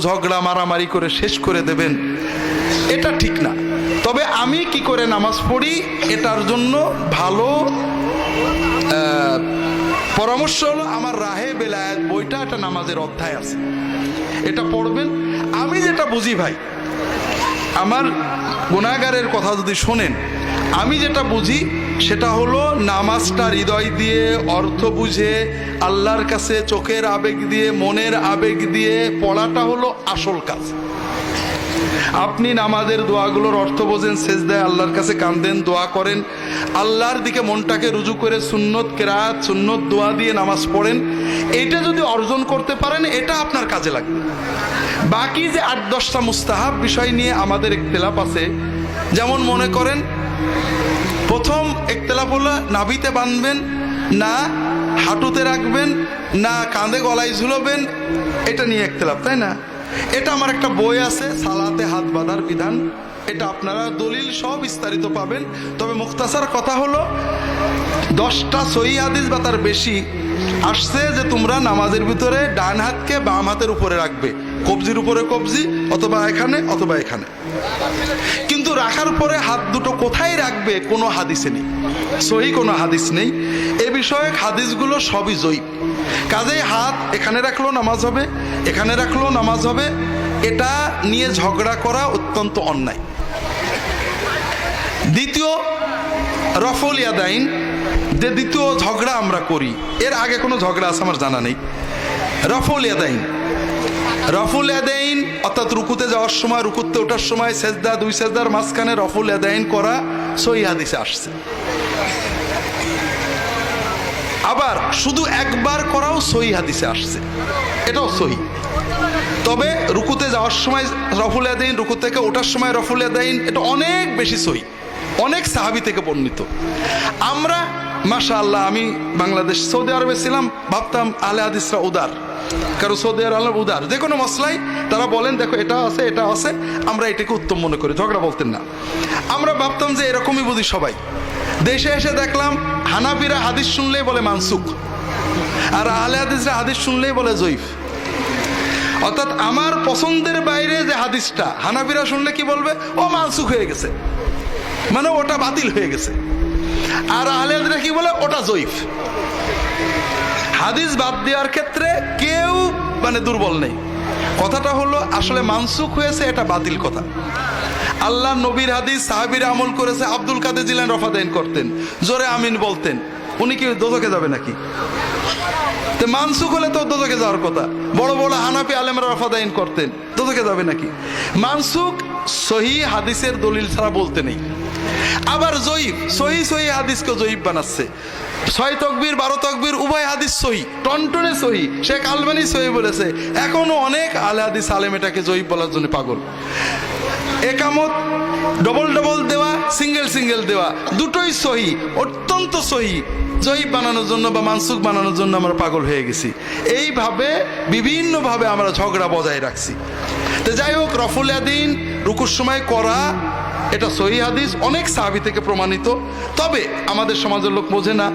ঝগড়া মারামারি করে শেষ করে দেবেন, এটা ঠিক না। তবে আমি কি করে নামাজ পড়ি এটার জন্য ভালো পরামর্শ হলো আমার রাহে বেলায়েত বইটা, একটা নামাজের অধ্যায় আছে, এটা পড়বেন। আমি যেটা বুঝি ভাই, আমার গুনাহগারের কথা যদি শোনেন, আমি যেটা বুঝি সেটা হলো নামাজটা হৃদয় দিয়ে অর্থ বুঝে আল্লাহর কাছে চোখের আবেগ দিয়ে মনের আবেগ দিয়ে পড়াটা হলো আসল কাজ। আপনি নামাজের দোয়াগুলোর অর্থ বোঝেন, সেজদায় আল্লাহর কাছে কাঁদেন, দোয়া করেন, আল্লাহর দিকে মনটাকে রুজু করে সুন্নত কেরাত সুন্নত দোয়া দিয়ে নামাজ পড়েন, এটা যদি অর্জন করতে পারেন এটা আপনার কাজে লাগবে। বাকি যে 8-10টা মুস্তাহাব বিষয় নিয়ে আমাদের ইখতিলাফ আছে। যেমন মনে করেন প্রথম ইখতিলাফ হলো নাভিতে বাঁধবেন না হাঁটুতে রাখবেন না কাঁধে গলায় ঝুলবেন, এটা নিয়ে ইখতিলাফ, তাই না? এটা আমার একটা বই আছে, সালাতে হাত বাঁধার বিধান, এটা আপনারা দলিল সহ বিস্তারিত পাবেন। তবে মুখতাসার কথা হলো 10টা সহিহ হাদিস বা তার বেশি আসছে যে তোমরা নামাজের ভিতরে ডান হাতকে বাম হাতের উপরে রাখবে, কবজির উপরে কবজি, অথবা এখানে অথবা এখানে। কিন্তু রাখার পরে হাত দুটো কোথায় রাখবে কোনো হাদিসে নেই, সহিহ কোনো হাদিস নেই। এ বিষয়ে হাদিসগুলো সবই জয়ীফ। কাজেই হাত এখানে রাখলেও নামাজ হবে, এখানে রাখলেও নামাজ হবে, এটা নিয়ে ঝগড়া করা অত্যন্ত অন্যায়। দ্বিতীয় রফল ইয়াদাইন, যে দ্বিতীয় ঝগড়া আমরা করি, এর আগে কোনো ঝগড়া আছে আমার জানা নেই। রফল ইয়াদাইন, রফুল ইয়াদাইন অর্থাৎ রুকুতে যাওয়ার সময়, রুকুতে ওঠার সময় সেজদা, 2 সেজদার মাঝখানে রফুল ইয়াদাইন করা সহিহ হাদিসে আসছে। আবার শুধু একবার করাও সহিহ হাদিসে আসছে, এটাও সহিহ। তবে রুকুতে যাওয়ার সময় রফুল ইয়াদাইন, রুকু থেকে ওঠার সময় রফুল ইয়াদাইন, এটা অনেক বেশি সহিহ, অনেক সাহাবী থেকে বর্ণিত। আমরা মাশাআল্লাহ, আমি বাংলাদেশ সৌদি আরবে ছিলাম, ভাবতাম আহলে হাদিসরা উদার, কারণ সৌদি আরব উদার, যে কোনো মশলায় তারা বলেন দেখো এটা আছে এটা আছে, আমরা এটাকে উত্তম মনে করি, ঝগড়া বলতেন না। আমরা ভাবতাম যে এরকমই বুঝি সবাই। দেশে এসে দেখলাম হানাফিরা হাদিস শুনলেই বলে মানসুখ, আর আহলে হাদিসরা হাদিস শুনলেই বলে জয়ীফ। অর্থাৎ আমার পছন্দের বাইরে যে হাদিসটা হানাফিরা শুনলে কি বলবে, ও মানসুখ হয়ে গেছে, মানে ওটা বাতিল হয়ে গেছে। আর আহলে হাদিসরা কি বলে, ওটা জয়ীফ। হাদিস বাদ দেওয়ার ক্ষেত্রে কেউ মানে দুর্বল নেই। কথাটা হলো আসলে মানসুখ হয়েছে, এটা বাতিল কথা। আল্লাহ নবীর হাদিস সাহাবীরা আমল করেছে। আব্দুল কাদের জিলানী রফাদাইন করতেন, জোরে আমিন বলতেন, উনি কি দোজখে যাবে নাকি? তো মানসুখ হলে তো দোজখে যাওয়ার কথা। বড় বড় হানাফি আলেমরা রফাদাইন করতেন, দোজখে যাবে নাকি? মানসুখ সহিহ হাদিসের দলিল ছাড়া বলতে নেই। আবার জয়ীফ, সহিহ হাদিসকে জয়ীফ বানাচ্ছে। 6 তাকবীর 12 তাকবীর উভয় হাদিস সহিহ, টনটনে সহিহ। শেখ আলবানী সহিহ বলেছে, এখনো অনেক আহলে হাদিস আলেম এটাকে জয়ীফ বলার জন্য পাগল। একামত ডবল ডবল দেওয়া, সিঙ্গেল দেওয়া, দুটোই সহিহ, অত্যন্ত সহিহ। জয়ীফ বানানোর জন্য বা মানসুখ বানানোর জন্য আমরা পাগল হয়ে গেছি। এইভাবে বিভিন্নভাবে আমরা ঝগড়া বজায় রাখছি। তো যাই হোক, রফুল ইয়াদাইন রুকুর সময় করা এটা সহিহ হাদিস, অনেক সাহাবী থেকে প্রমাণিত। তবে আমাদের সমাজের লোক বোঝে না,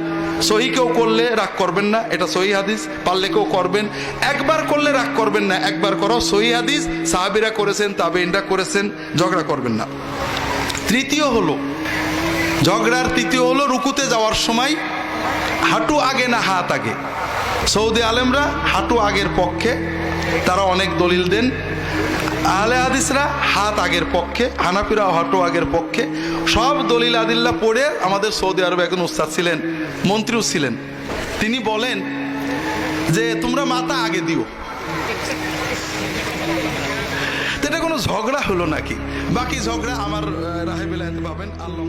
সহিহ কেউ করলে রাগ করবেন না, এটা সহিহ হাদিস, পারলে কেউ করবেন। একবার করলে রাগ করবেন না, একবার করো, সহিহ হাদিস, সাহাবীরা করেছেন, তাবেঈনরা করেছেন, ঝগড়া করবেন না। তৃতীয় হলো ঝগড়ার তৃতীয় হলো রুকুতে যাওয়ার সময় হাঁটু আগে না হাত আগে। সৌদি আলেমরা হাঁটু আগের পক্ষে, তারা অনেক দলিল দেন। আহলে হাদিসরা হাত আগের পক্ষে, হানাফিরাও হাঁটু আগের পক্ষে। সব দলিল আদিল্লা পড়ে আমাদের সৌদি আরবে একজন উস্তাদ ছিলেন, মন্ত্রীও ছিলেন, তিনি বলেন যে তোমরা মাথা আগে দিও। এটা কোনো ঝগড়া হলো নাকি? বাকি ঝগড়া আমার রাহে বেলায়েতে পাবেন। আল্লাহ